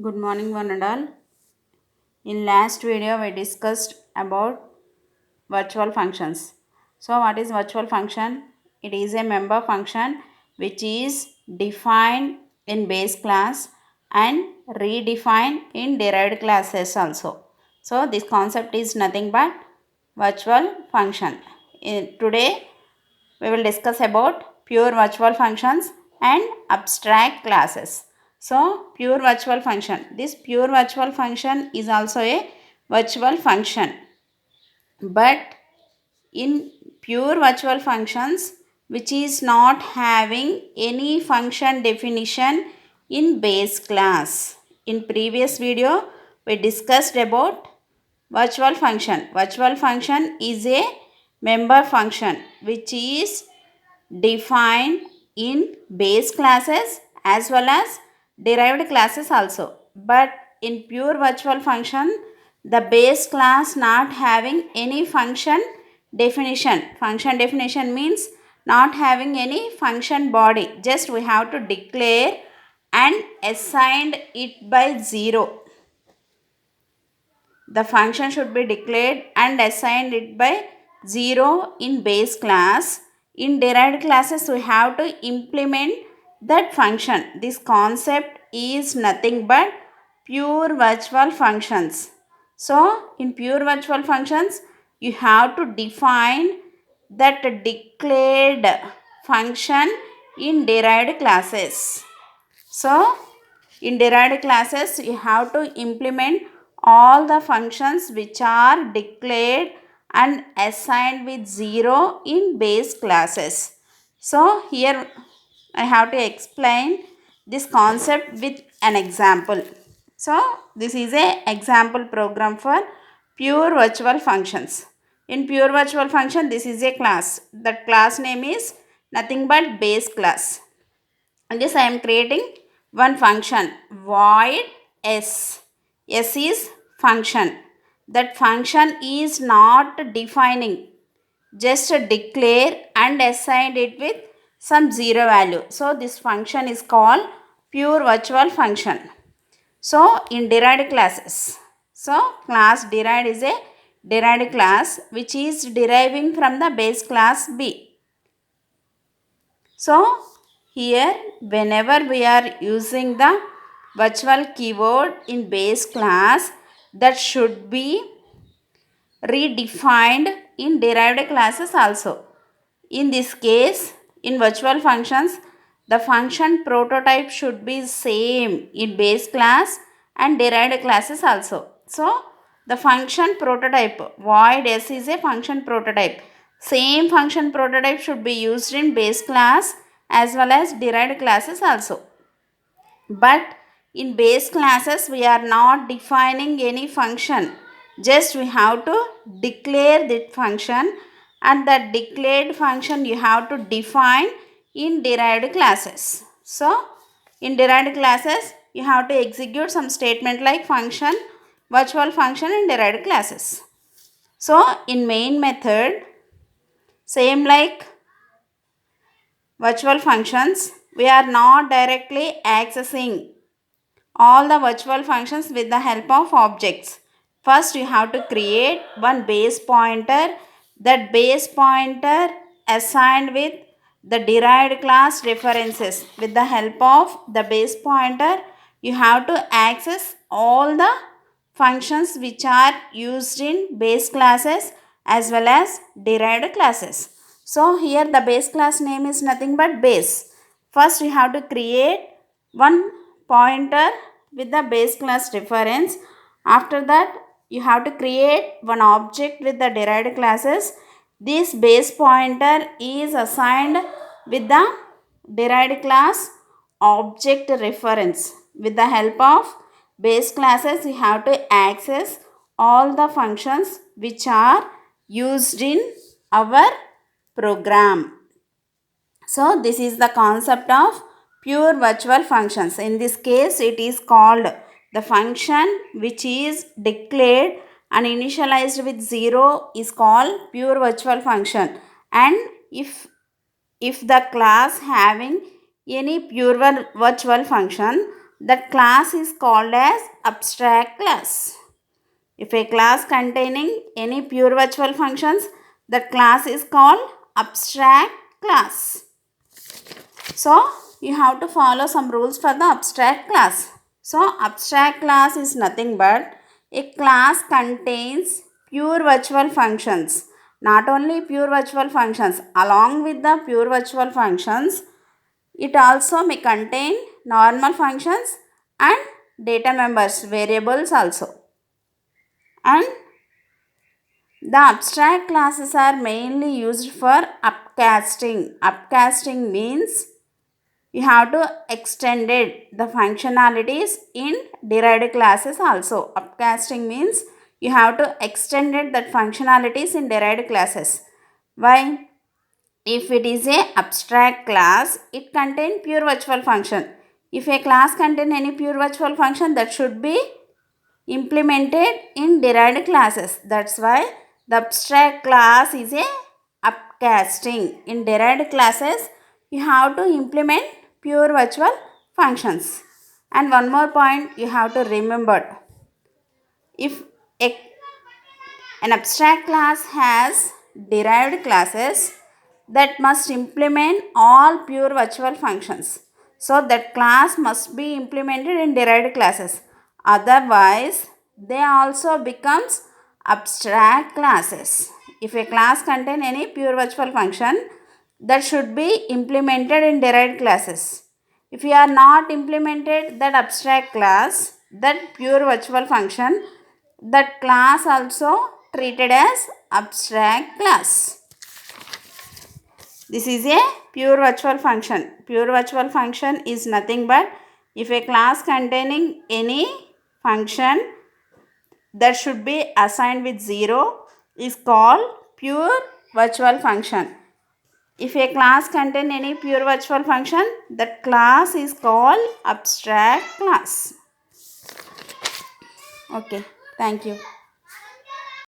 Good morning, one and all. In last video, we discussed about virtual functions. So, what is virtual function? It is a member function which is defined in base class and redefined in derived classes also. So, this concept is nothing but virtual function. Today, we will discuss about pure virtual functions and abstract classes. So, pure virtual function. This pure virtual function is also a virtual function. But in pure virtual functions, which is not having any function definition in base class. In previous video, we discussed about virtual function. Virtual function is a member function which is defined in base classes as well as derived classes also. But in pure virtual function, the base class not having any function definition. Function definition means not having any function body. Just we have to declare and assigned it by 0. The function should be declared and assigned it by 0 in base class. In derived classes, we have to implement that function. This concept is nothing but pure virtual functions. So, in pure virtual functions, you have to define that declared function in derived classes. So, in derived classes, you have to implement all the functions which are declared and assigned with 0 in base classes. So, here I have to explain this concept with an example. So, this is a example program for pure virtual functions. In pure virtual function, this is a class. The class name is nothing but base class. And this I am creating one function void s. S is function. That function is not defining, just declare and assign it with some 0 value. So this function is called pure virtual function. So in derived classes, so class derived is a derived class which is deriving from the base class B. So here whenever we are using the virtual keyword in base class, that should be redefined in derived classes also. In this case, in virtual functions, the function prototype should be same in base class and derived classes also. So the function prototype void s is a function prototype. Same function prototype should be used in base class as well as derived classes also. But in base classes, we are not defining any function. Just we have to declare that function, and that declared function you have to define in derived classes. So, in derived classes, you have to execute some statement like function, virtual function in derived classes. So, in main method, same like virtual functions, we are not directly accessing all the virtual functions with the help of objects. First, you have to create one base pointer. That base pointer assigned with the derived class references. With the help of the base pointer, you have to access all the functions which are used in base classes as well as derived classes. So here the base class name is nothing but base. First you have to create one pointer with the base class reference. After that you have to create one object with the derived classes. This base pointer is assigned with the derived class object reference. With the help of base classes, you have to access all the functions which are used in our program. So this is the concept of pure virtual functions. In this case, it is called the function which is declared and initialized with 0 is called pure virtual function. And if the class having any pure virtual function, that class is called as abstract class. If a class containing any pure virtual functions, that class is called abstract class. So you have to follow some rules for the abstract class. So abstract class is nothing but a class contains pure virtual functions. Not only pure virtual functions, along with the pure virtual functions, it also may contain normal functions and data members, variables also. And the abstract classes are mainly used for upcasting. Upcasting means you have to extend the functionalities in derived classes also. Upcasting means you have to extend that functionalities in derived classes. Why? If it is a abstract class, it contains pure virtual function. If a class contains any pure virtual function, that should be implemented in derived classes. That's why the abstract class is a upcasting. In derived classes, you have to implement pure virtual functions. And one more point you have to remember. If a, an abstract class has derived classes, that must implement all pure virtual functions. So that class must be implemented in derived classes. Otherwise, they also becomes abstract classes. If a class contain any pure virtual function, that should be implemented in derived classes. If you are not implemented that abstract class, that pure virtual function, that class also treated as abstract class. This is a pure virtual function. Pure virtual function is nothing but if a class containing any function that should be assigned with 0 is called pure virtual function. If a class contains any pure virtual function, that class is called abstract class. Okay, thank you.